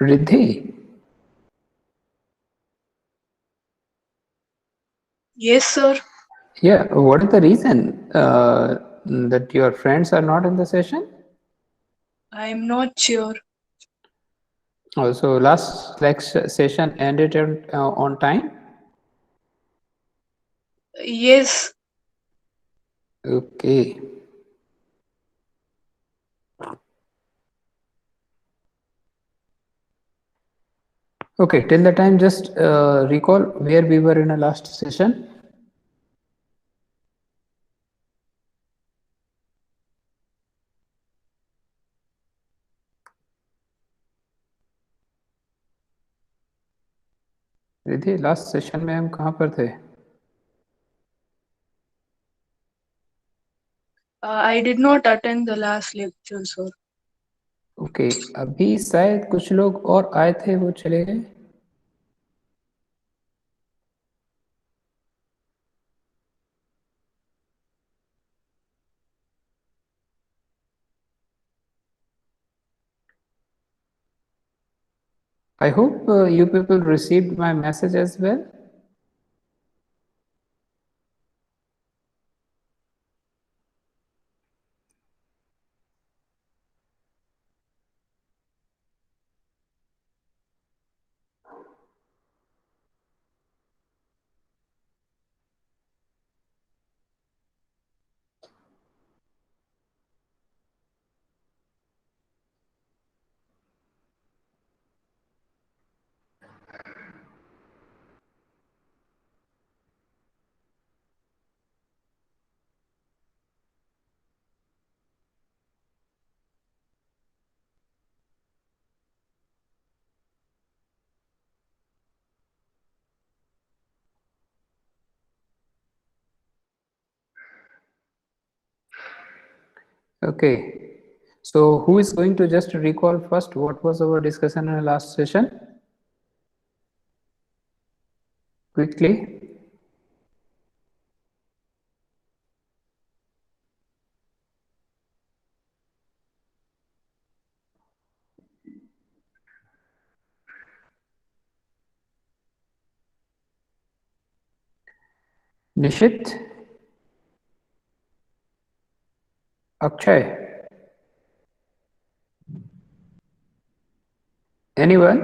Riddhi, Yes, sir. yeah, what is the reason that your friends are not in the session? I'm not sure. Also, last session ended on time. Yes. Okay. Okay, till the time, just recall where we were in a last session. Ridhi, last session में हम कहाँ पर थे? I did not attend the last lecture, sir. Okay, अभी शायद कुछ लोग और आए थे, वो चले गए. I hope you people received my message as well. Okay, so who is going to just recall first what was our discussion in the last session? Quickly. Nishit, Akshay, anyone?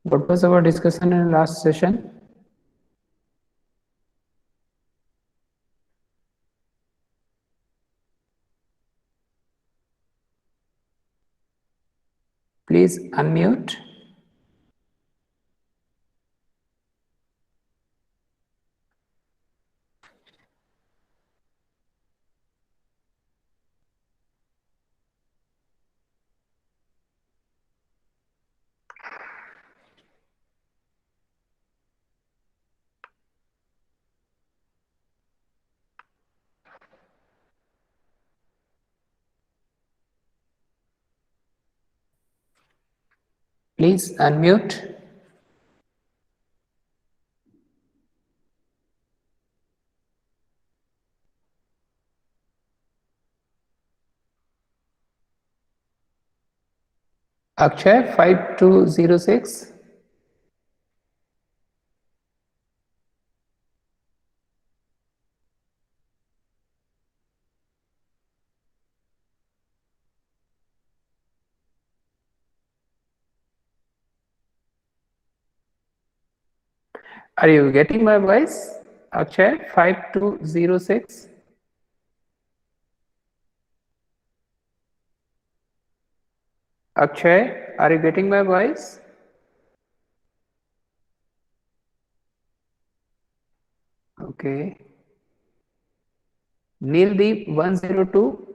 What was our discussion in the last session? Please unmute. Please unmute. Akshay 5206. Are you getting my voice? Akshay 5206. Akshay, are you getting my voice? Okay. Neildeep 102.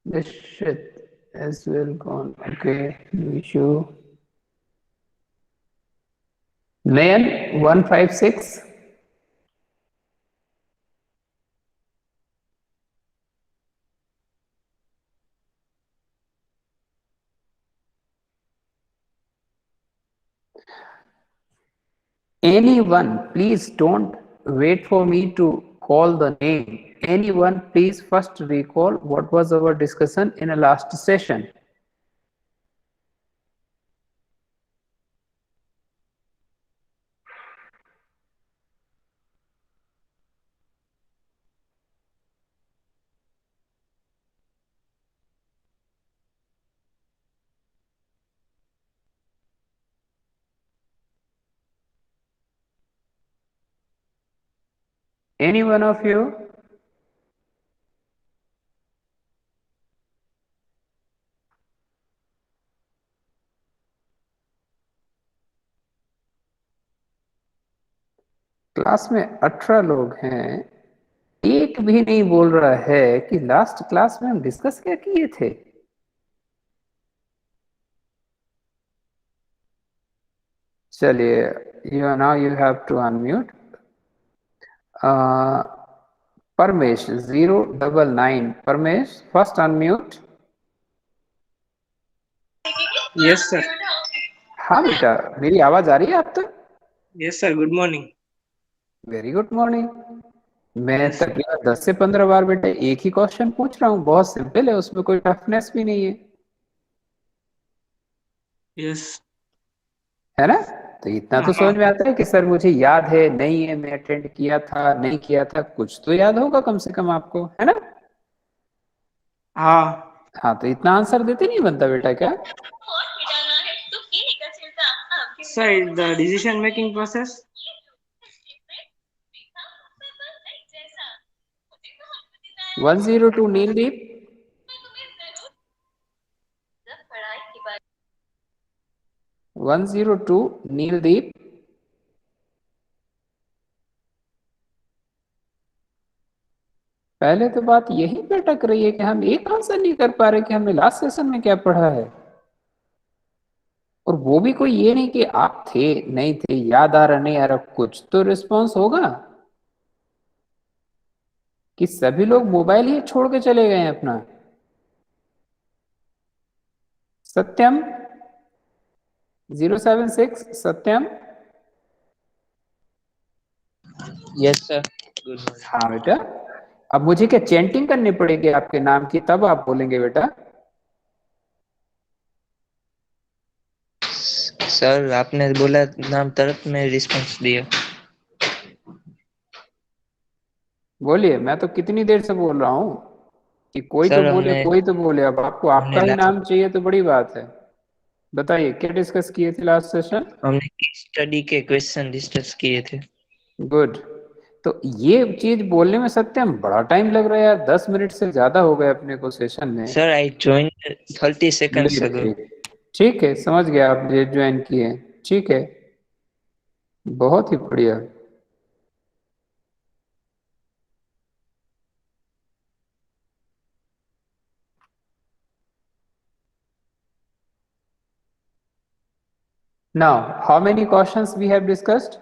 This shit as well gone. Okay, no issue. Nayan 156. Anyone, please don't wait for me to call the name. Anyone, please first recall what was our discussion in a last session. Any one of you? Class में 18 लोग हैं, एक भी नहीं बोल रहा है कि लास्ट क्लास में हम डिस्कस क्या किए थे। चलिए, now you have to unmute. Paramesh 099, Paramesh first unmute. Yes sir. हाँ बेटा, मेरी आवाज आ रही है आप तक? Yes sir, good morning. Very good morning. मैं Yes, sir. तकरीबन 10 से 15 बार बेटा एक ही क्वेश्चन पूछ रहा हूँ, बहुत सिंपल है, उसमें कोई टफनेस भी नहीं है, यस। है ना? तो इतना तो समझ में आता है कि सर मुझे याद है नहीं है, मैं अटेंड किया था नहीं किया था, कुछ तो याद होगा कम से कम आपको, है ना? हाँ। हाँ, तो इतना आंसर देते नहीं बनता बेटा क्या? Sir, the decision making process. 102 नीलदीप, 102 नीलदीप, पहले तो बात यही पे अटक रही है कि हम एक आंसर नहीं कर पा रहे कि हमने लास्ट सेशन में क्या पढ़ा है, और वो भी कोई ये नहीं कि आप थे नहीं थे, याद आ रहा नहीं आ रहा, कुछ तो रिस्पॉन्स होगा। कि सभी लोग मोबाइल ही छोड़ के चले गए हैं अपना? Satyam 076, Satyam. Yes sir, good morning. हाँ बेटा, अब मुझे क्या चैंटिंग करनी पड़ेगी आपके नाम की, तब आप बोलेंगे बेटा? सर आपने बोला नाम, तुरंत में रिस्पांस दिया। बोलिए, मैं तो कितनी देर से बोल रहा हूँ कि कोई तो सर बोले हमने कोई तो बोले, अब आपको आपका ही हमने नाम चाहिए तो बड़ी बात है। बताइए क्या डिस्कस किए थे लास्ट सेशन? हमने स्टडी के क्वेश्चन डिस्कस किए थे। गुड। तो ये चीज बोलने में सत्यम बड़ा टाइम लग रहा है यार, 10 मिनट से ज्यादा हो गए अपने को सेशन में। सर आई ज्वाइन 30 सेकंड्स अगो। ठीक है, समझ गया, आप ये ज्वाइन किए, ठीक है, बहुत ही बढ़िया। Now, how many questions we have discussed?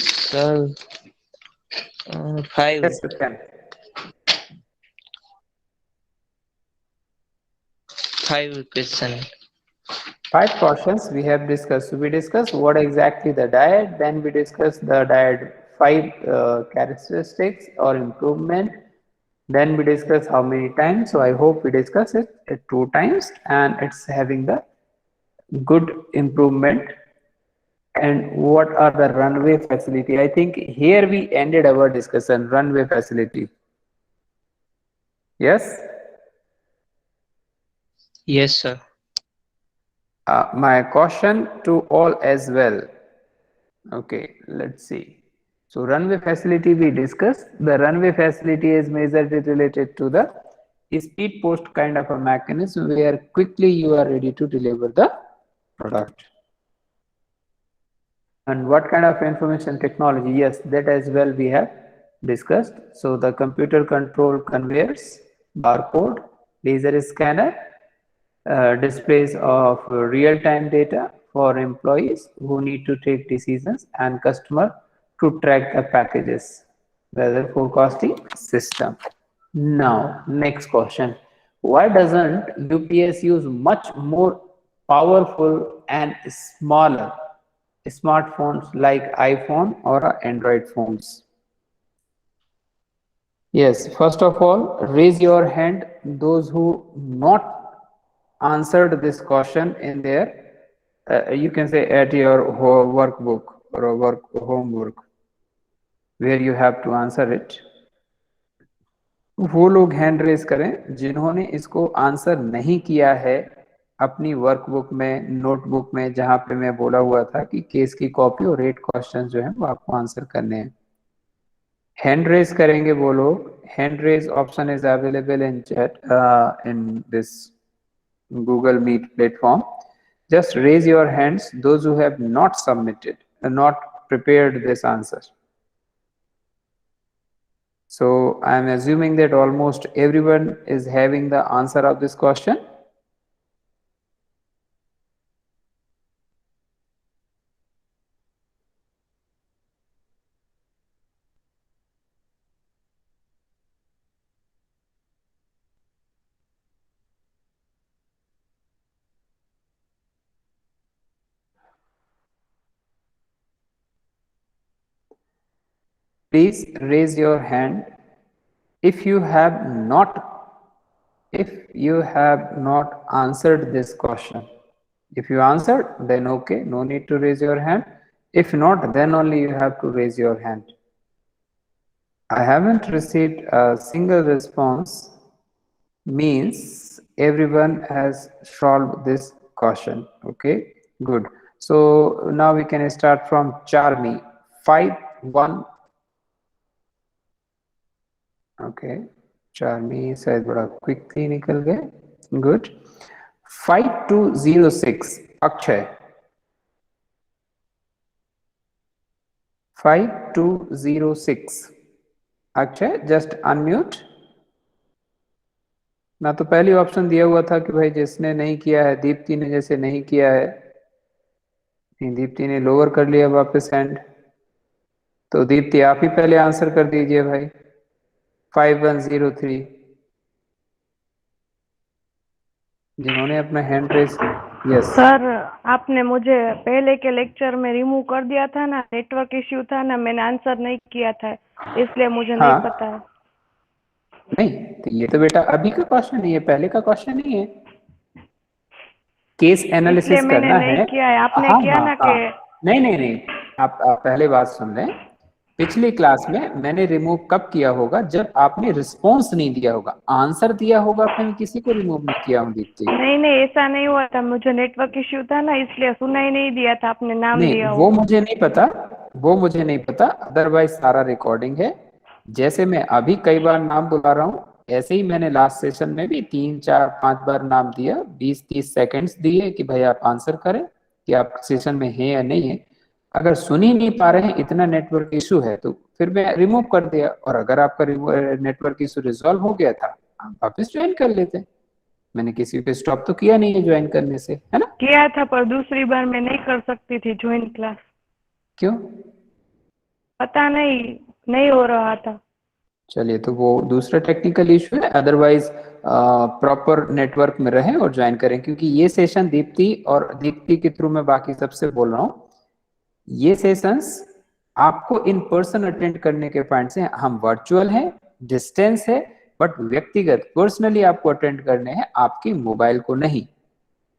Sir 5। Yes, Satyam. 5 question. 5 questions we have discussed. So we discussed what exactly the diet, then we discussed the diet 5 characteristics or improvement. Then we discussed how many times. So I hope we discussed it 2 times and it's having the good improvement. And what are the runway facility? I think here we ended our discussion, runway facility. Yes? Yes sir. My caution to all as well. Okay, let's see. So runway facility we discussed. The runway facility is majorly related to the speed post kind of a mechanism where quickly you are ready to deliver the product. And what kind of information technology? Yes, that as well we have discussed. So the computer control conveyors, barcode, laser scanner, displays of real-time data for employees who need to take decisions and customer to track the packages, weather forecasting system. Now, next question. Why doesn't UPS use much more powerful and smaller smartphones like iPhone or Android phones? Yes, first of all, raise your hand those who not answered this question in their, you can say at your workbook or a work homework where you have to answer it. वो लोग hand raise करें जिन्होंने इसको answer नहीं किया है अपनी workbook में, नोटबुक में, जहां पे मैं बोला हुआ था कि केस की कॉपी और 8 क्वेश्चन जो है वो आपको आंसर करने हैं। हैंड रेज करेंगे वो लोग। Hand raise option is available in chat in this Google Meet platform. Just raise your hands those who have not submitted and not prepared this answer. So I am assuming that almost everyone is having the answer of this question. Please raise your hand if you have not answered this question. If you answered, then okay, no need to raise your hand. If not, then only you have to raise your hand. I haven't received a single response means everyone has solved this question. Okay, good. So now we can start from Charmi. 5-1. Okay, Charmi शायद बड़ा quickly निकल गए. Good. 5206. Akshay. 5206. Akshay just unmute. ना तो पहली option दिया हुआ था कि भाई जिसने नहीं किया है, दीप्ति ने जैसे नहीं किया है, नहीं दीप्ति ने लोअर कर लिया वापस हैंड, तो दीप्ति आप ही पहले आंसर कर दीजिए भाई। 5103 जिन्होंने अपना हैंड रेस। यस सर, आपने मुझे पहले के लेक्चर में रिमूव कर दिया था ना, नेटवर्क इश्यू था ना, मैंने आंसर नहीं किया था, इसलिए मुझे नहीं पता है। नहीं तो ये तो बेटा अभी का क्वेश्चन नहीं है, पहले का क्वेश्चन नहीं है। केस एनालिसिस करना है। नहीं किया है आपने। किया ना कि नहीं आप पहले बात सुन लें। पिछली क्लास में मैंने रिमूव कब किया होगा? जब आपने रिस्पॉन्स नहीं दिया होगा, आंसर दिया होगा, फिर मैं किसी को रिमूव नहीं किया हूँ दीप्ति। नहीं ऐसा नहीं हुआ था, मुझे नेटवर्क इश्यू था ना, इसलिए सुना ही नहीं दिया था आपने नाम दिया। वो मुझे नहीं पता, अदरवाइज सारा रिकॉर्डिंग है। जैसे मैं अभी कई बार नाम बुला रहा हूँ, ऐसे ही मैंने लास्ट सेशन में भी 3 4 5 बार नाम दिया, 20-30 सेकंड्स दिए कि भाई आप आंसर करें कि आप सेशन में हैं या नहीं है। अगर सुन ही नहीं पा रहे हैं, इतना नेटवर्क इशू है, तो फिर मैं रिमूव कर दिया। और अगर आपका नेटवर्क इशू रिजॉल्व हो गया था, आप वापस ज्वाइन कर लेते। मैंने किसी पे स्टॉप तो किया नहीं है ज्वाइन करने से, है ना? किया था, पर दूसरी बार मैं नहीं कर सकती थी ज्वाइन क्लास। क्यों? पता नहीं हो रहा था। चलिए, तो वो दूसरा टेक्निकल इशू है। अदरवाइज प्रॉपर नेटवर्क में रहें और ज्वाइन करें, क्योंकि ये सेशन दीप्ति के थ्रू मैं बाकी सबसे बोल रहा हूँ, ये सेशंस आपको इन पर्सन अटेंड करने के पॉइंट से, हम वर्चुअल हैं, डिस्टेंस है, बट व्यक्तिगत पर्सनली आपको अटेंड करने हैं, आपकी मोबाइल को नहीं।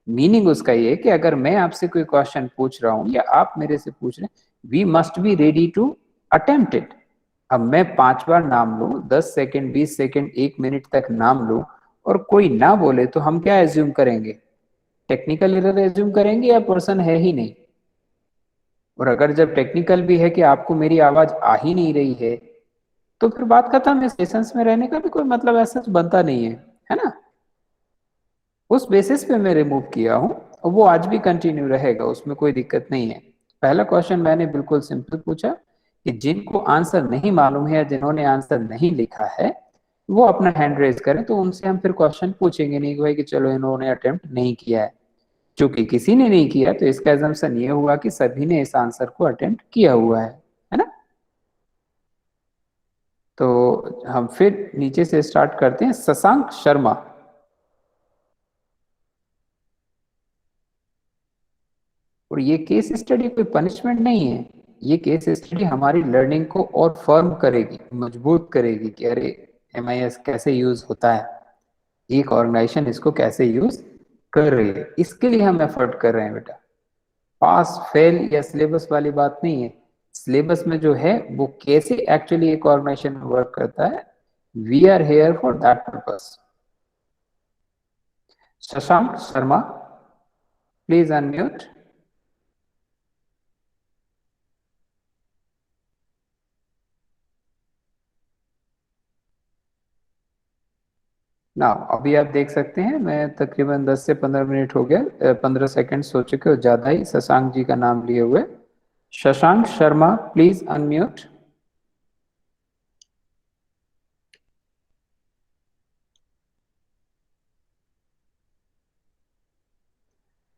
मीनिंग उसका ये है कि अगर मैं आपसे कोई क्वेश्चन पूछ रहा हूं या आप मेरे से पूछ रहे हैं, we must be ready to attempt it. अब मैं 5 बार नाम लूं, 10 सेकंड, 20 सेकंड, 1 मिनट तक नाम लूं और कोई ना बोले, तो हम क्या एज्यूम करेंगे? टेक्निकल एरर एज्यूम करेंगे या पर्सन है ही नहीं? और अगर जब टेक्निकल भी है कि आपको मेरी आवाज आ ही नहीं रही है, तो फिर बात खत्म है। सेशंस में रहने का भी कोई मतलब ऐसा बनता नहीं है ना? उस बेसिस पे मैं रिमूव किया हूं और वो आज भी कंटिन्यू रहेगा, उसमें कोई दिक्कत नहीं है। पहला क्वेश्चन मैंने बिल्कुल सिंपल पूछा कि जिनको आंसर नहीं मालूम है या जिन्होंने आंसर नहीं लिखा है, वो अपना हैंड रेज करें, तो उनसे हम फिर क्वेश्चन पूछेंगे नहीं कि भाई कि चलो इन्होंने अटेम्प्ट नहीं किया है। चूंकि किसी ने नहीं किया, तो इसका एजम्पशन ये हुआ कि सभी ने इस आंसर को अटेम्प्ट किया हुआ है ना? तो हम फिर नीचे से स्टार्ट करते हैं। शशांक शर्मा, और ये केस स्टडी कोई पनिशमेंट नहीं है, ये केस स्टडी हमारी लर्निंग को और फर्म करेगी, मजबूत करेगी कि अरे MIS कैसे यूज होता है, एक ऑर्गेनाइजेशन इसको कैसे यूज कर रही है, इसके लिए हम एफर्ट कर रहे हैं बेटा। पास फेल या सिलेबस वाली बात नहीं है, सिलेबस में जो है वो कैसे एक्चुअली एक ऑर्गेनाइजेशन में वर्क करता है, we are here for that purpose. Shashank Sharma, please unmute. ना अभी आप देख सकते हैं मैं तकरीबन 10 से 15 मिनट हो गया, 15 सेकंड हो चुके हो ज्यादा ही शशांक जी का नाम लिए हुए। Shashank Sharma, please unmute.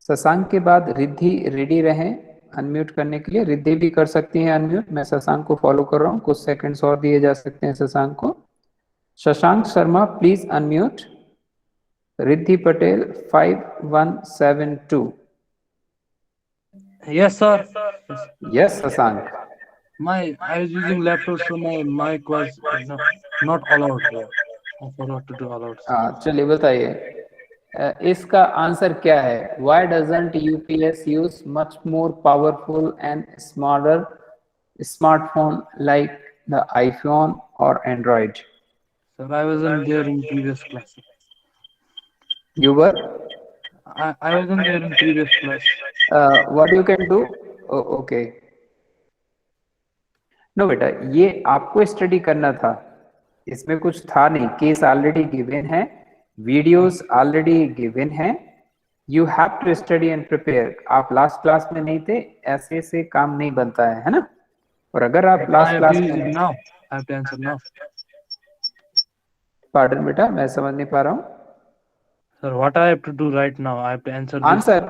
शशांक के बाद रिद्धि रेडी रहें अनम्यूट करने के लिए, रिद्धि भी कर सकती हैं अनम्यूट। मैं शशांक को फॉलो कर रहा हूँ, कुछ सेकंड्स और दिए जा सकते हैं शशांक को। Shashank Sharma please unmute. Riddhi Patel 5172। Yes, sir. Yes. Yes Shashank. I was using laptop, so my mic was not allowed here. I forgot to do allowed. चलिए बताइए, इसका आंसर क्या है? Why doesn't UPS use much more powerful and smaller smartphone like the iPhone or Android? Sir, I wasn't there in previous class. You were? I wasn't there in previous class. What you can do? Okay. No बेटा, ये आपको study करना था, इसमें कुछ था नहीं, case already given है, वीडियोस ऑलरेडी गिवन है, you have to study and prepare. आप लास्ट क्लास में नहीं थे, ऐसे से काम नहीं बनता है ना? और अगर आप लास्ट क्लास में now, I have to answer now. Pardon बेटा, मैं समझ नहीं पा रहा हूँ। Sir, what I have to do right now? I have to answer this. Answer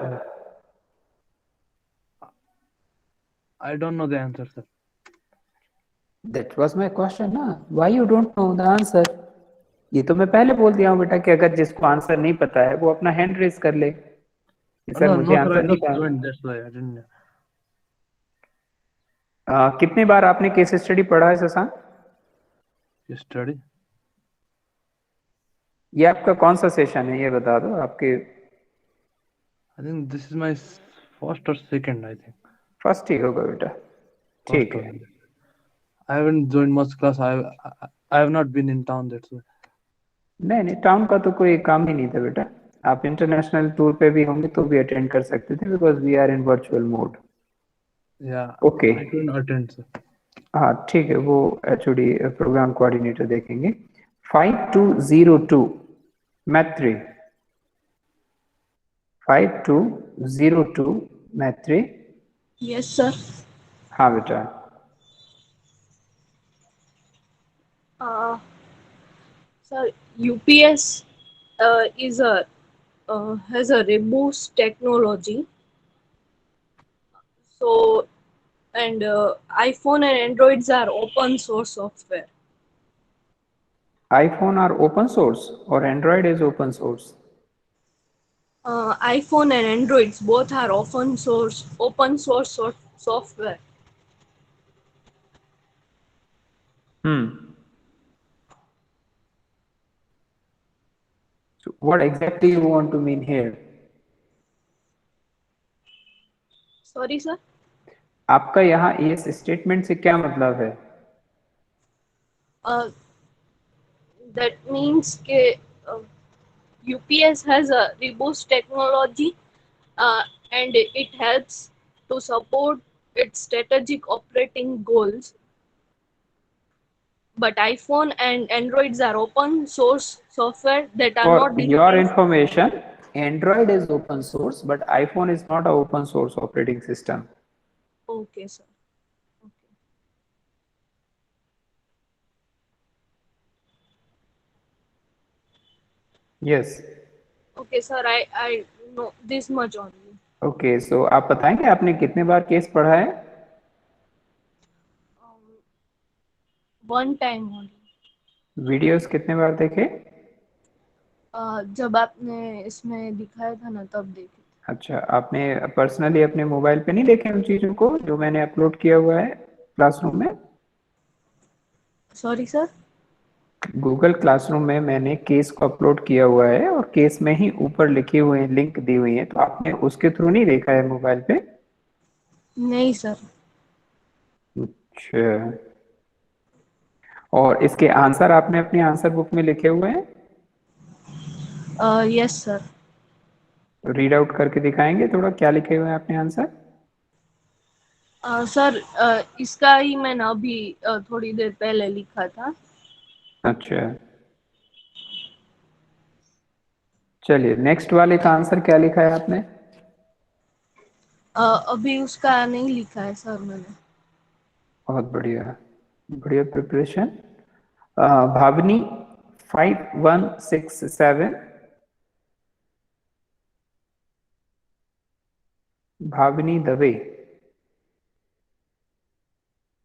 I don't know the answer, sir. That was my question ना, why you don't know the answer? ये तो मैं पहले बोल दिया हूँ बेटा कि अगर जिसको आंसर नहीं पता है वो अपना हैंड रेज कर ले कि सर No, मुझे sir, I आंसर नहीं just पता। joined. That's why I didn't know. कितनी बार आपने केस स्टडी पढ़ा है शशांक? You study? ये आपका कौन सा सेशन है ये बता दो आपके? I think this is my first or second. I think. First ही होगा बेटा, ठीक First है। one. I haven't joined much class. I have not been in town. That's why. नहीं नहीं, टाउन का तो कोई काम ही नहीं था बेटा, आप इंटरनेशनल टूर पे भी होंगे तो भी अटेंड कर सकते थे, because we are in virtual mode. Yeah. Okay. I couldn't attend, sir. हाँ ठीक है, वो HOD प्रोग्राम कोऑर्डिनेटर देखेंगे। 5202 मैथ 3, 5202 मैथ 3। Yes, sir. हाँ बेटा। Sir, UPS is a has a robust technology. So, and iPhone and Androids are open source software. iPhone are open source or Android is open source? iPhone and Androids both are open source software. So what exactly you want to mean here? Sorry, sir. आपका यहाँ इस statement से क्या मतलब है? That means that UPS has a robust technology and it helps to support its strategic operating goals. But iPhone and Androids are open source software that are not For your dependent. information, Android is open source, but iPhone is not an open source operating system. Okay, sir. Okay. Yes. Okay, sir. I know this much only. Okay, so आप बताएंगे आपने कितने बार case पढ़ा है? One time only. Videos कितने बार देखे? जब आपने इसमें दिखाया था ना तब देखे थे। अच्छा, आपने पर्सनली अपने मोबाइल पे नहीं देखे उन चीजों को जो मैंने अपलोड किया हुआ है क्लासरूम में? Sorry sir. गूगल क्लासरूम में मैंने केस को अपलोड किया हुआ है और केस में ही ऊपर लिखे हुए हैं, लिंक दी हुई है, तो आपने उसके थ्रू नहीं देखा है मोबाइल पे? नहीं सर। अच्छा, और इसके आंसर आपने अपनी आंसर बुक में लिखे हुए हैं? Yes sir. तो रीड आउट करके दिखाएंगे थोड़ा, क्या लिखे हुए हैं आपने आंसर? सर इसका ही मैंने अभी थोड़ी देर पहले लिखा था। अच्छा, चलिए नेक्स्ट वाले का आंसर क्या लिखा है आपने? अभी उसका नहीं लिखा है सर मैंने। बहुत बढ़िया, बढ़िया प्रिपरेशन। भावनी 5167, भावनी दवे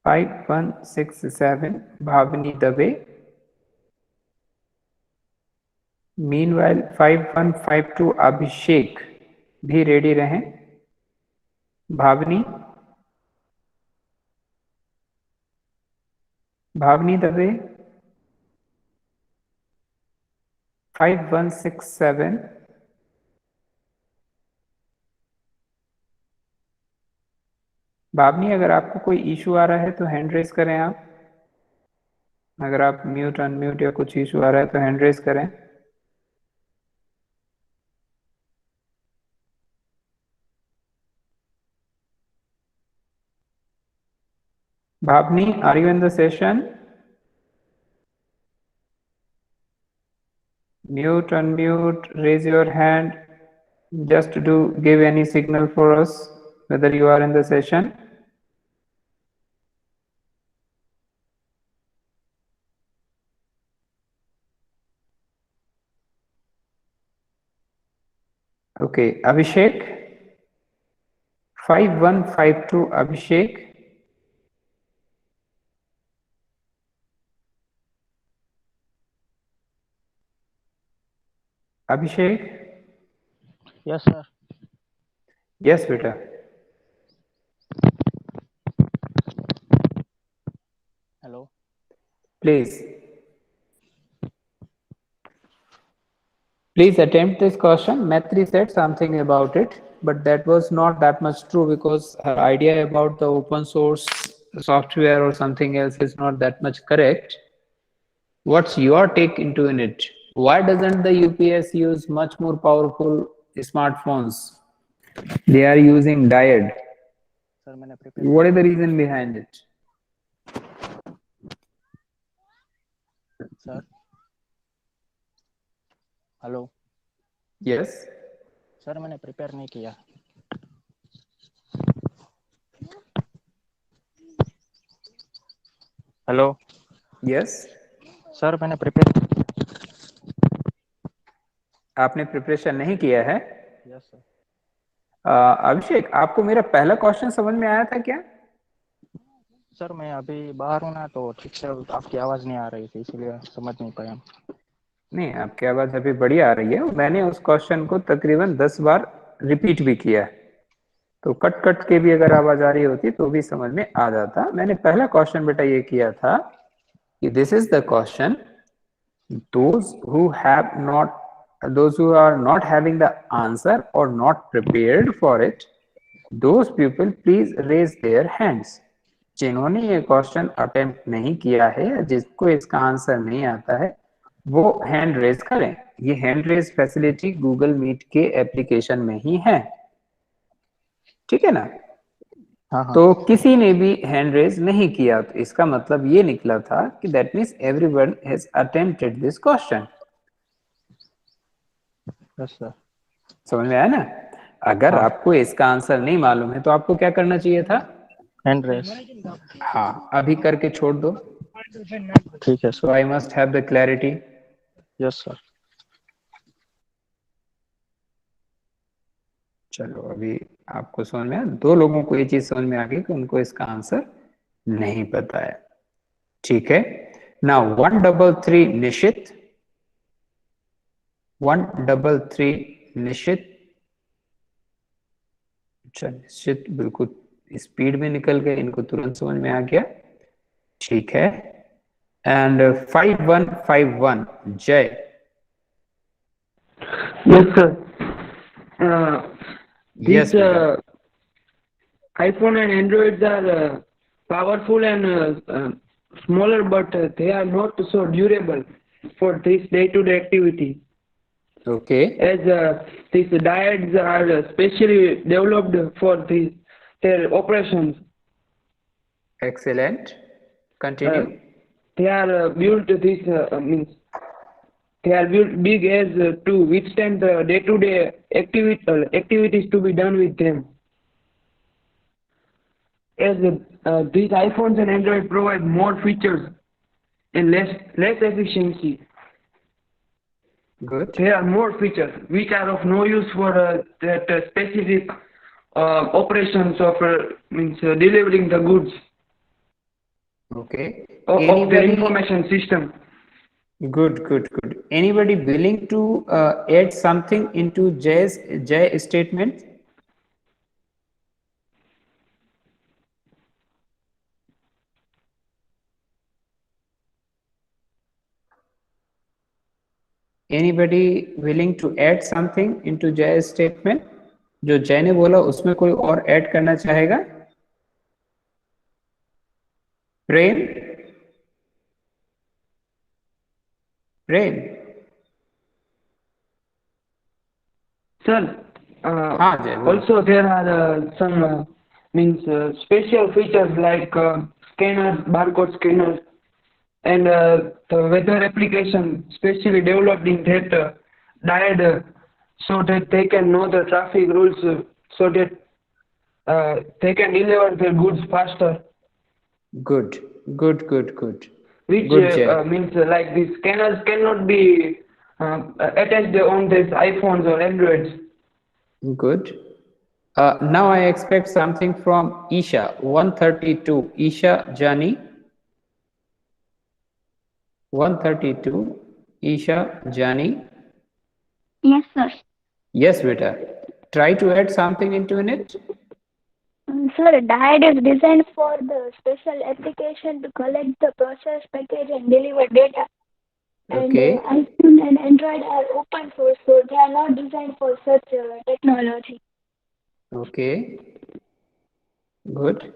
5167, भावनी दवे। मीनवाइल 5152 अभिषेक भी रेडी रहें। भावनी, भावनी दवे 5167। भावनी, अगर आपको कोई इशू आ रहा है तो हैंड रेस करें आप। अगर आप म्यूट अनम्यूट या कुछ इशू आ रहा है तो हैंड रेस करें। Bhavni, are you in the session? Mute, unmute, raise your hand. Just to give any signal for us whether you are in the session. Okay, Abhishek 5152 Abhishek. Abhishek? Yes, sir. Yes, beta. Hello. Please. Please attempt this question. Maitri said something about it, but that was not that much true because her idea about the open source software or something else is not that much correct. What's your take into it? Why doesn't the UPS use much more powerful smartphones? They are using diode. Sir, मैंने prepare What is किया the है. reason behind it? Sir. Hello. Yes. Sir, मैंने prepare नहीं किया. Hello. Yes. Sir, मैंने prepare. आपने preparation नहीं किया है? Yes, sir. अभिषेक, आपको मेरा पहला क्वेश्चन समझ में आया था क्या? सर मैं अभी बाहर हूँ ना, तो ठीक से आपकी आवाज नहीं आ रही थी, इसलिए समझ नहीं पाया. नहीं, आपकी आवाज अभी बढ़िया आ रही है। मैंने उस क्वेश्चन को तकरीबन 10 बार रिपीट भी किया है, तो कट कट के भी अगर आवाज आ रही होती तो भी समझ में आ जाता। मैंने पहला क्वेश्चन बेटा ये किया था कि this is the question, those who are not having the answer or not prepared for it, those people please raise their hands. जिन्होंने ये क्वेश्चन अटेम्प्ट नहीं किया है, जिसको इसका आंसर नहीं आता है, वो हैंड रेज करें। ये hand raise facility Google Meet के एप्लीकेशन में ही है, ठीक है ना? हाँ हाँ. तो किसी ने भी हैंड रेज नहीं किया, तो इसका मतलब ये निकला था कि that means everyone has attempted this question. Yes, sir. समझ में आया ना? अगर हाँ. आपको इसका आंसर नहीं मालूम है तो आपको क्या करना चाहिए था? Hand raise. हाँ, अभी करके छोड़ दो। ठीक है So sir. I must have the clarity. Yes, sir. चलो, अभी आपको समझ में आया? दो लोगों को ये चीज समझ में आ गई कि उनको इसका आंसर नहीं पता है, ठीक है? नाउ 133 निशित, 133 निशित, अच्छा, निश्चित, बिल्कुल स्पीड में निकल गए, इनको तुरंत समझ में आ गया। ठीक है। एंड 5151 जय। Yes, sir. These Yes, Vijay. iPhone and Androids are powerful and smaller, but they are not so durable for this day-to-day activity. Okay. As these diodes are specially developed for their operations. Excellent. Continue. They are built this means they are built big as to withstand the day-to-day activities to be done with them. As these iPhones and Android provide more features and less efficiency. Good. There are more features which are of no use for that specific operations of delivering the goods Okay. of their Anybody? information system. Good, good, good. Anybody willing to add something into Jay statement? Anybody willing to add something into Jay statement? जो जय ने बोला उसमें कोई और add करना चाहेगा? प्रेम? प्रेम? Sir, हाँ जय बोलो। also there are some special features like scanners, barcode scanners, and the weather application specially developed in that diode so that they can know the traffic rules so that they can deliver their goods faster. Good, good, good, good. Which Good, Jay. means like these scanners cannot be attached on these iPhones or Androids. Good. Now I expect something from Isha, 132. Isha Jani. 132. Isha Jani. Yes, sir. Yes, beta. Try to add something into it. Sir, diode is designed for the special application to collect the process package and deliver data. Okay. And iPhone and Android are open source, so they are not designed for such technology. Okay. Good.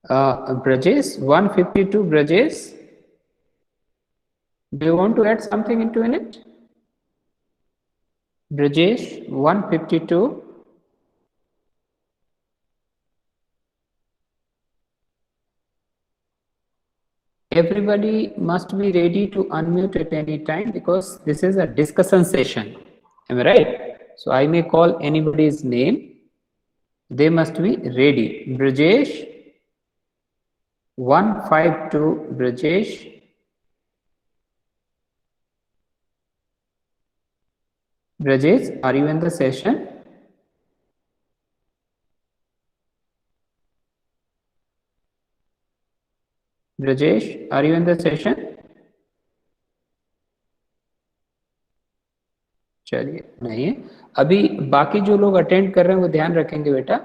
Brajesh, 152, Brajesh. Do you want to add something into it? Brajesh, 152. Everybody must be ready to unmute at any time because this is a discussion session. Am I right? So I may call anybody's name. They must be ready. Brajesh, 152, Brajesh. Brajesh, are you in the session? Brajesh, are you in the session? चलिए नहीं है। अभी बाकी जो लोग attend कर रहे हैं वो ध्यान रखेंगे बेटा,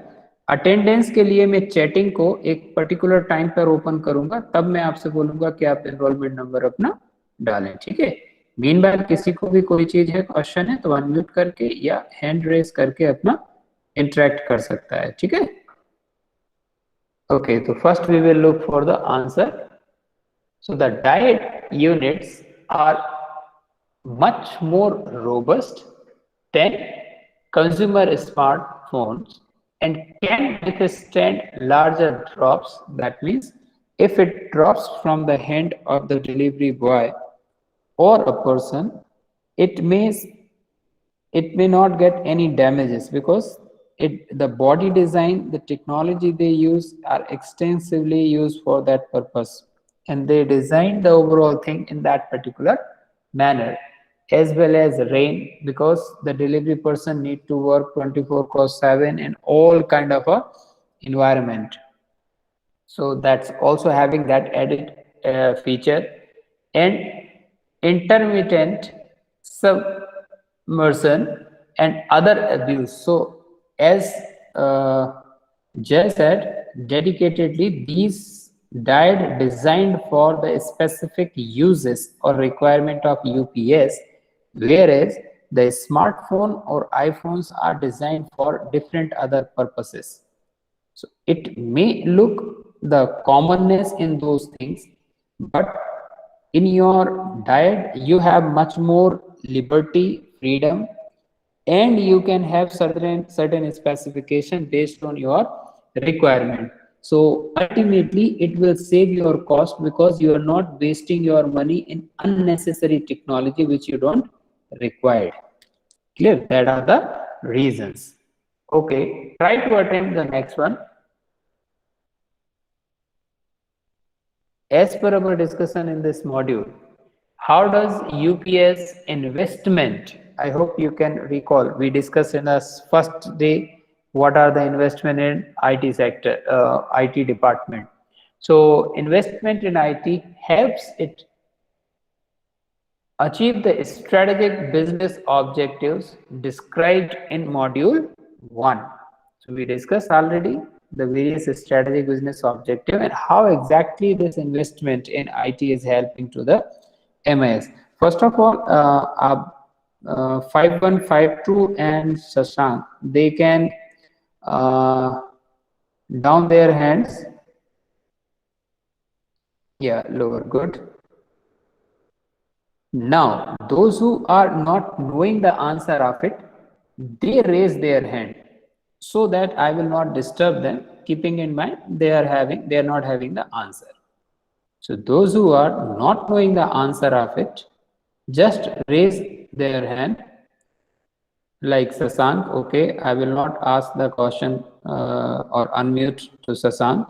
अटेंडेंस के लिए मैं चैटिंग को एक पर्टिकुलर टाइम पर ओपन करूंगा, तब मैं आपसे बोलूंगा कि आप एनरोलमेंट नंबर अपना डालें, ठीक है। मीनवाइल किसी को भी कोई चीज है, क्वेश्चन है, तो अनम्यूट करके या हैंड रेज करके अपना इंटरेक्ट कर सकता है, ठीक है। ओके, तो first we will look for the answer. So the dyad units are much more robust than consumer smartphones and can withstand larger drops. That means if it drops from the hand of the delivery boy or a person, it may not get any damages because the body design, the technology they use are extensively used for that purpose, and they design the overall thing in that particular manner, as well as rain, because the delivery person need to work 24/7 in all kind of a environment. So that's also having that added feature. And intermittent submersion and other abuse. So as Jay said, dedicatedly, these died designed for the specific uses or requirement of UPS, whereas the smartphone or iPhones are designed for different other purposes. So it may look the commonness in those things, but in your diet, you have much more liberty, freedom, and you can have certain specification based on your requirement. So ultimately it will save your cost because you are not wasting your money in unnecessary technology which you don't require. Clear? That are the reasons. Okay, try to attempt the next one. As per our discussion in this module, how does UPS investment, I hope you can recall, we discussed in the first day what are the investment in IT sector, IT department. So investment in IT helps it achieve the strategic business objectives described in module 1. So we discussed already the various strategic business objective and how exactly this investment in IT is helping to the MIS. First of all, 5152 and Shashank, they can down their hands. Yeah, lower, good. Now, those who are not knowing the answer of it, they raise their hand so that I will not disturb them, keeping in mind they are not having the answer. So those who are not knowing the answer of it, just raise their hand like Sasank. Okay, I will not ask the question or unmute to Sasank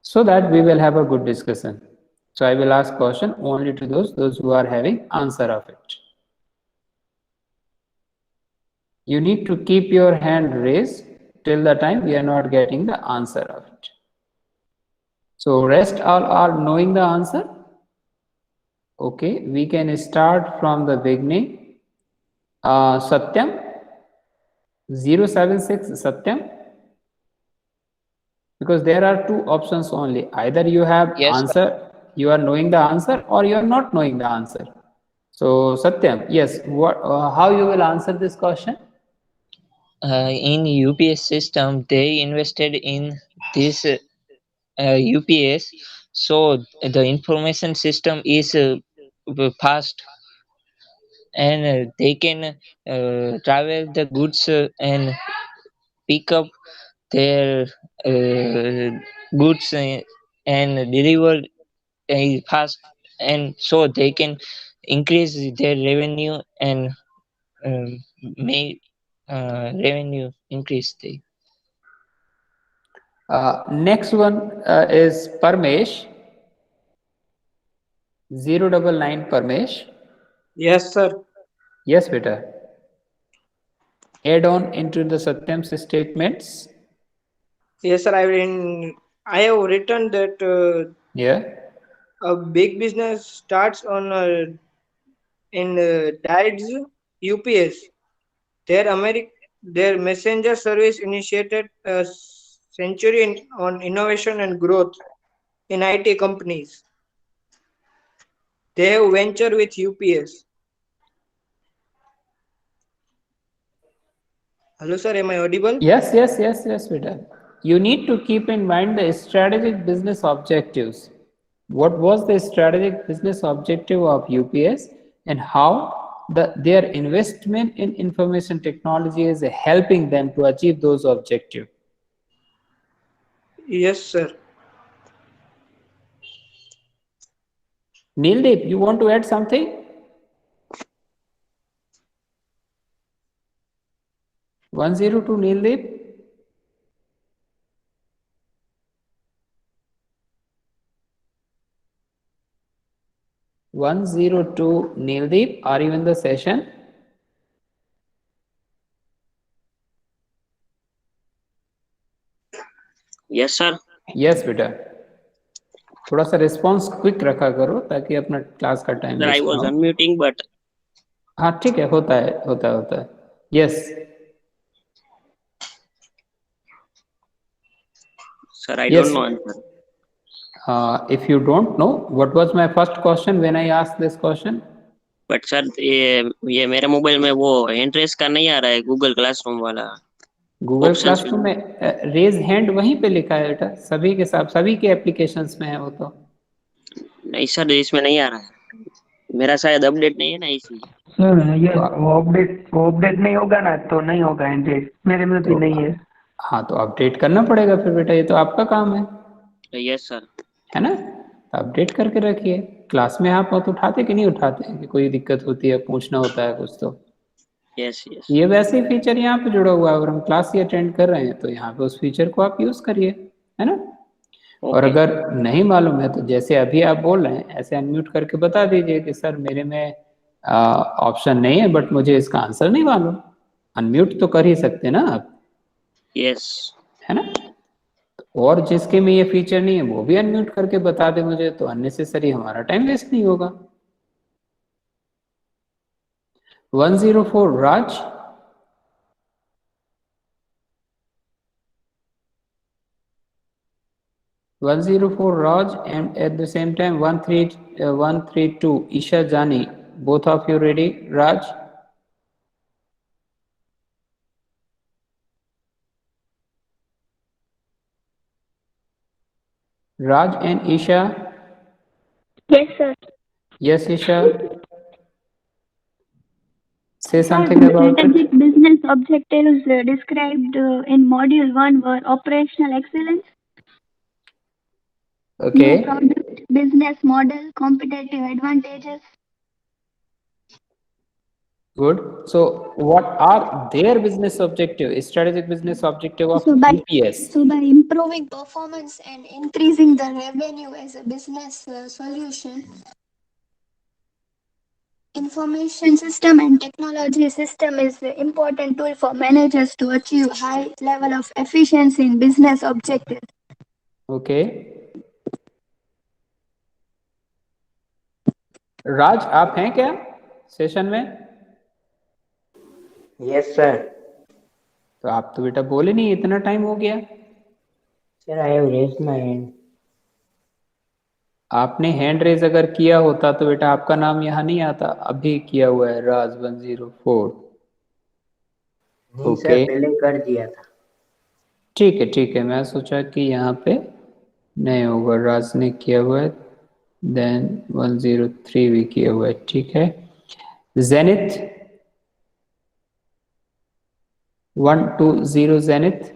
so that we will have a good discussion. So I will ask question only to those who are having answer of it. You need to keep your hand raised till the time we are not getting the answer of it. So rest all are knowing the answer. Okay, we can start from the beginning. Satyam 076 Satyam, because there are two options only. Either you have Yes, answer, you are knowing the answer, or you are not knowing the answer. So Satyam, yes, what how you will answer this question? in UPS system, they invested in this UPS, so the information system is fast, and they can travel the goods and pick up their goods and deliver fast, and so they can increase their revenue and make revenue increase. Next one is Parmesh 099 Parmesh. Yes, sir. Yes, beta. Add on into the Satyam's statements. Yes, sir. I have written that Yeah. a big business starts on in DIDES UPS. Their messenger service initiated a century on innovation and growth in IT companies. They have ventured with UPS. Hello, sir. Am I audible? Yes, beta. You need to keep in mind the strategic business objectives. What was the strategic business objective of UPS and how their investment in information technology is helping them to achieve those objectives. Yes, sir. Neeldeep, you want to add something? 102 Neeldeep? Neeldeep, are you in the session? Yes, sir. Yes, बेटा. थोड़ा सा response quick रखा करो ताकि अपना class का time Sir, I waste ना was हो. unmuting, but हाँ ठीक है, होता है. Yes. Sir, I Yes. don't know answer. If you don't know, what was my first question when I asked this question? But sir ये मेरे मोबाइल में वो हैंड रेस का नहीं आ रहा है, गूगल क्लासरूम वाला गूगल ऑप्शन। क्लासरूम में रेज हैंड वहीं पे लिखा है बेटा, सभी के साथ, सभी के एप्लीकेशंस में है वो तो। नहीं सर, इसमें नहीं आ रहा है, मेरा शायद अपडेट नहीं है ना इसलिए। सर ये वो अपडेट नहीं होगा ना तो नहीं होगा एंड्रॉइड, मेरे में भी नहीं है। हाँ तो अपडेट करना पड़ेगा फिर बेटा, ये तो आपका काम है यस सर। है ना। अपडेट करके रखिए। क्लास में आप बहुत उठाते कि नहीं उठाते हैं कि कोई दिक्कत होती है, पूछना होता है कुछ तो। Yes yes. ये वैसे ही फीचर यहाँ पे जुड़ा हुआ है, अगर हम क्लास ही अटेंड कर रहे हैं तो यहाँ पे उस फीचर को आप यूज करिए, है ना। और अगर नहीं मालूम है तो जैसे अभी आप बोल रहे हैं ऐसे अनम्यूट करके बता दीजिए कि सर मेरे में ऑप्शन नहीं है बट मुझे इसका आंसर नहीं मालूम। अनम्यूट तो कर ही सकते ना आप। यस। है ना। और जिसके में ये फीचर नहीं है वो भी अनम्यूट करके बता दे मुझे, तो अननेसेसरी हमारा टाइम वेस्ट नहीं होगा। 104 राज। Raj, and at the same time 132 Isha Jani. Both of you ready? Raj? Raj and Isha? Yes, sir. Yes, Isha? Say Sir, something the about strategic it. business objectives described in Module 1 were operational excellence, new Okay, product, business model, competitive advantages. good. So what are their business objective, strategic business objective of So UPS? by improving performance and increasing the revenue as a business solution, information system and technology system is an important tool for managers to achieve high level of efficiency in business objectives. Okay. राज आप हैं क्या session में? Yes, sir. तो आप तो बेटा बोले नहीं, इतना टाइम हो गया। Sir, I have raised my hand. आपने हैंड रेज अगर किया होता तो बेटा आपका नाम यहाँ नहीं आता, अभी किया हुआ है राज 104। नहीं सर, पहले कर दिया था। ठीक है, मैं सोचा कि यहाँ पे नहीं होगा, राज ने किया हुआ है, देन 103 भी किया हुआ है, ठीक है। Zenith 120 zenith.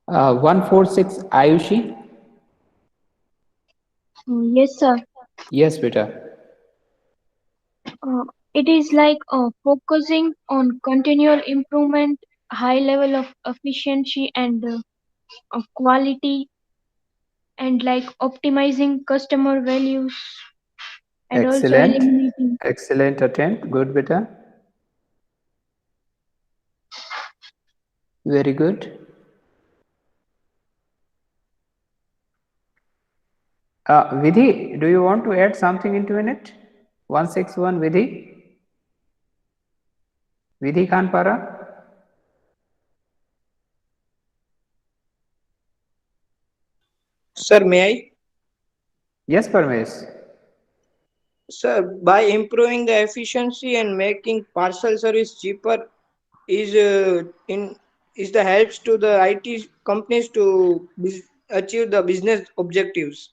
Uh, 146 Ayushi. Yes, sir. Yes बेटा। It is like focusing on continual improvement, high level of efficiency and quality, and like optimizing customer values and also Excellent, eliminating. excellent attempt, good beta, very good. Vidhi, do you want to add something into it? 161 Vidhi? Vidhi Khanpara? Sir, may I? Yes, Parmesh. Sir, by improving the efficiency and making parcel service cheaper is the helps to the IT companies to achieve the business objectives.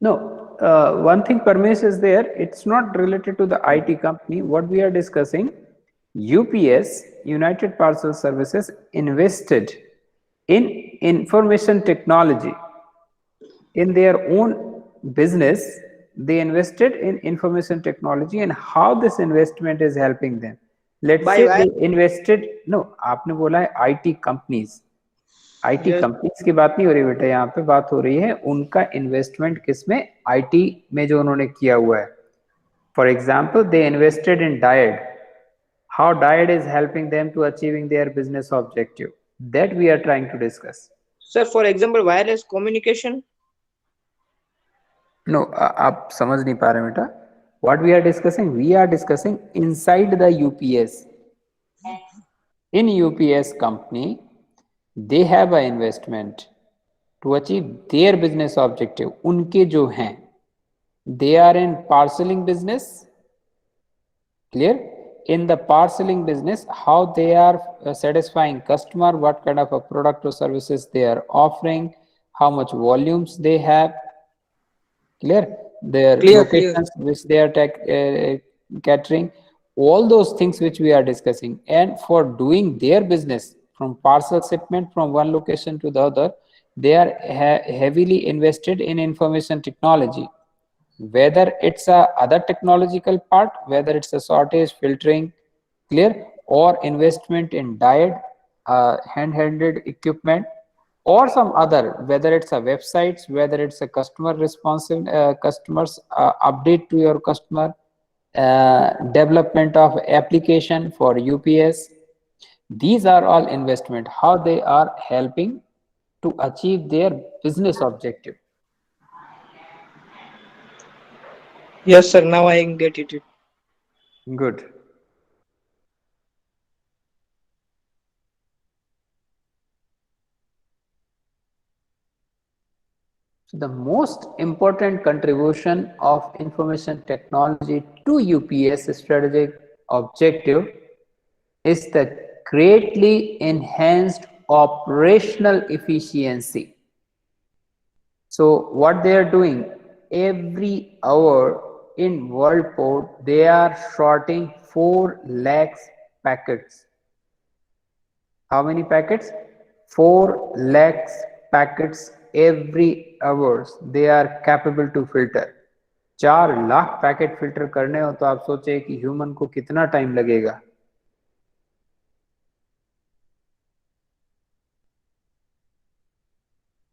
No, one thing Parmesh is there, it's not related to the IT company. What we are discussing, UPS, United Parcel Services, invested in information technology. In their own business, they invested in information technology and how this investment is helping them. Let's say they invested, no, आपने बोला है IT companies. IT companies की बात नहीं हो रही बेटा, यहाँ पे बात हो रही है उनका इन्वेस्टमेंट किसमें, IT में जो उन्होंने किया हुआ है। For example they invested in dyad, how DIAD is helping them to achieving their business objective. That we are trying to discuss. Sir, for example, wireless communication. No, आप समझ नहीं पा रहे बेटा. What we are discussing? We are discussing inside the UPS. In UPS company, they have an investment to achieve their business objective. उनके जो हैं, they are in parceling business. Clear? In the parceling business, how they are satisfying customer, what kind of a product or services they are offering, how much volumes they have. Clear? Their locations which they are catering, all those things which we are discussing. And for doing their business from parcel shipment from one location to the other, they are heavily invested in information technology. Whether it's a other technological part, whether it's a sortage, filtering, clear, or investment in DIAD, handheld equipment, or some other, whether it's a websites, whether it's a customer responsive, customers update to your customer, development of application for UPS. These are all investment, how they are helping to achieve their business objective. Yes, sir. Now I get it. Good. So the most important contribution of information technology to UPS strategic objective is the greatly enhanced operational efficiency. So what they are doing, every hour in WorldPort, they are sorting 4 lakhs packets. How many packets? 4 lakhs packets every hours they are capable to filter. 4 lakh packet filter करने हो तो आप सोचे कि human को कितना time लगेगा.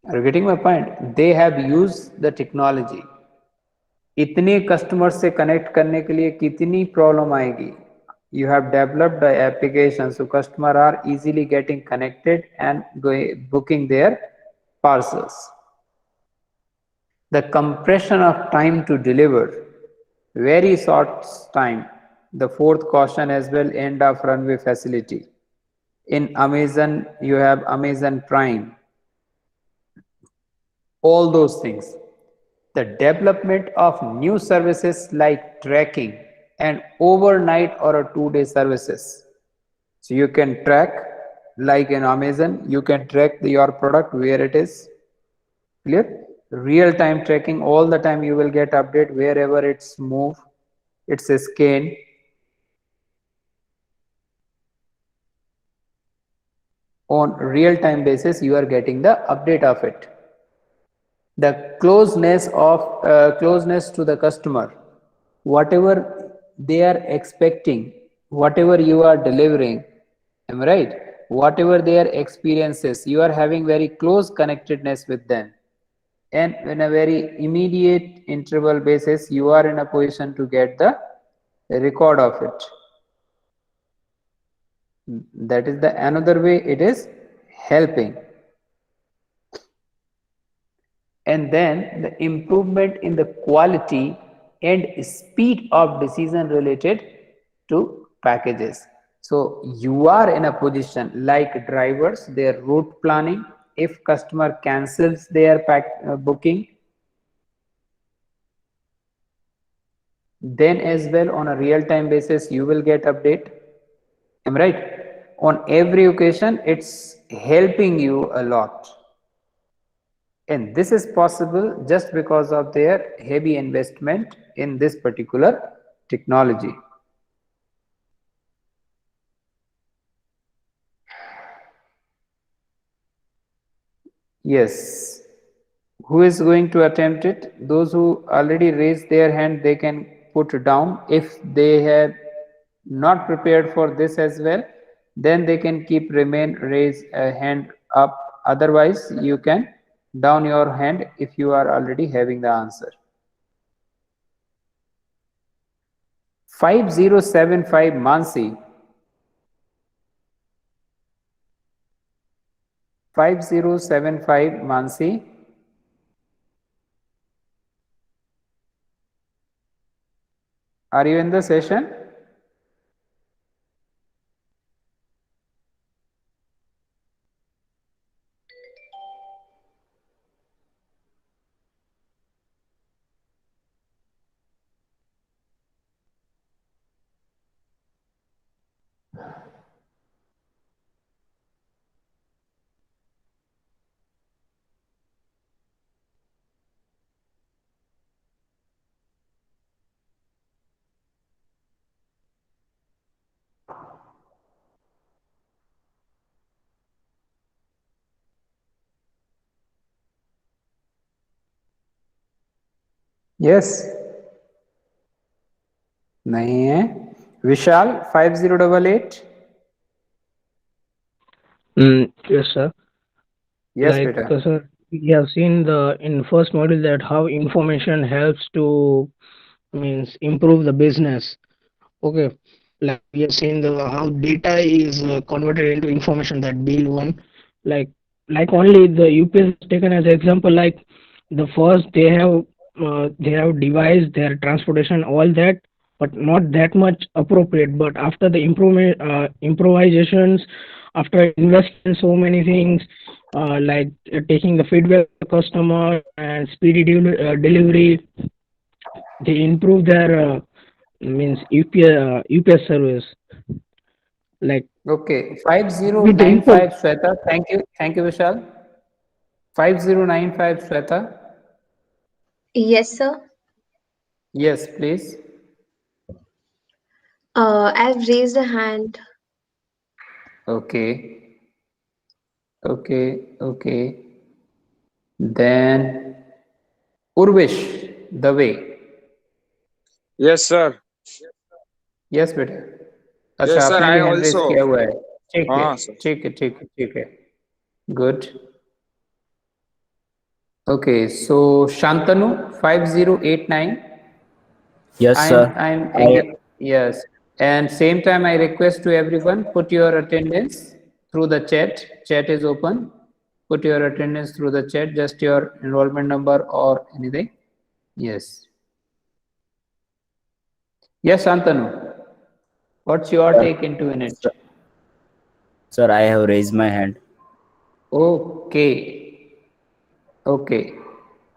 Are you getting my point? They have used the technology. इतने कस्टमर से कनेक्ट करने के लिए कितनी प्रॉब्लम आएगी. You have developed the application so customers are easily getting connected and booking their parcels. The compression of time to deliver, very short time. The fourth caution as well, end of runway facility. In Amazon, you have Amazon Prime. All those things. The development of new services like tracking and overnight or a 2-day services. So you can track, like in Amazon, you can track your product where it is. Clear? Real-time tracking, all the time you will get update wherever it's moved, it's a scan. On real-time basis, you are getting the update of it. The closeness to the customer, whatever they are expecting, whatever you are delivering, am I right? Whatever their experiences, you are having very close connectedness with them. And in a very immediate interval basis, you are in a position to get the record of it. That is the another way it is helping. And then the improvement in the quality and speed of decision related to packages. So you are in a position like drivers, their route planning, if customer cancels their booking, then as well on a real-time basis you will get update. Am I right? On every occasion it's helping you a lot. And this is possible just because of their heavy investment in this particular technology. Yes. Who is going to attempt it? Those who already raised their hand, they can put it down. If they have not prepared for this as well, then they can raise a hand up. Otherwise, you can down your hand if you are already having the answer. 5075 Mansi, 5075 Mansi. Are you in the session? Yes. नहीं है. Vishal 5088. Yes, sir. Yes, Like, beta. sir, we have seen in first module that how information helps to means improve the business. Okay, like we have seen how data is converted into information, that bill one. Like only the UPS is taken as example. Like the first they have devised their transportation, all that, but not that much appropriate. But after the improvement improvisations, after investing in so many things, like taking the feedback of the customer and speedy delivery, they improve their means UPS service. Like Okay. with the info. 5095 Shweta. Thank you. Thank you, Vishal. 5095 Shweta. Yes, sir. Yes, please. I've raised a hand. Okay. Okay. Then Urvish, the way. Yes, sir. Yes, बेटा. अच्छा, Yes, sir. आपने I भी hand raise also. किया हुआ है. ठीक है, Sir. ठीक है. Good. Okay, so Shantanu 5089. Yes, sir. Yes. And same time, I request to everyone, put your attendance through the chat. Chat is open. Put your attendance through the chat, just your enrollment number or anything. Yes. Yes, Shantanu. What's your take into it? Sir, I have raised my hand. Okay.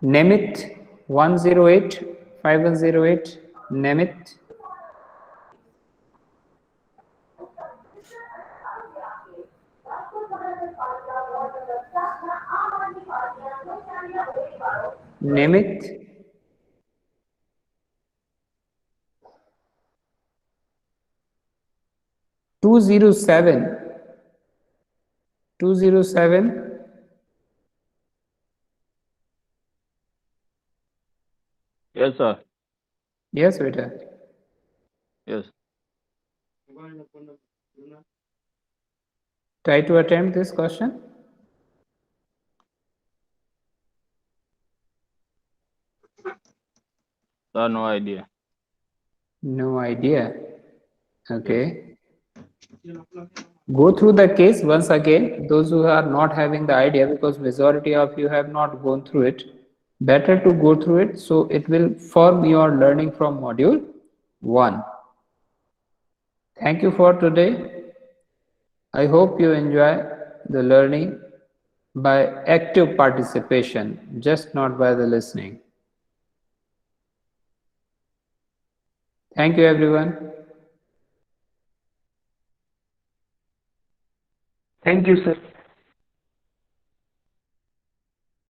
Nemit 108 5108. Nemit. Nemit. Two zero seven. Yes, sir. Yes, beta. Yes. Try to attempt this question. Sir, no idea. No idea. Okay. Go through the case once again. Those who are not having the idea, because majority of you have not gone through it, better to go through it so it will form your learning from module 1. Thank you for today. I hope you enjoy the learning by active participation, just not by the listening. Thank you, everyone. Thank you, sir.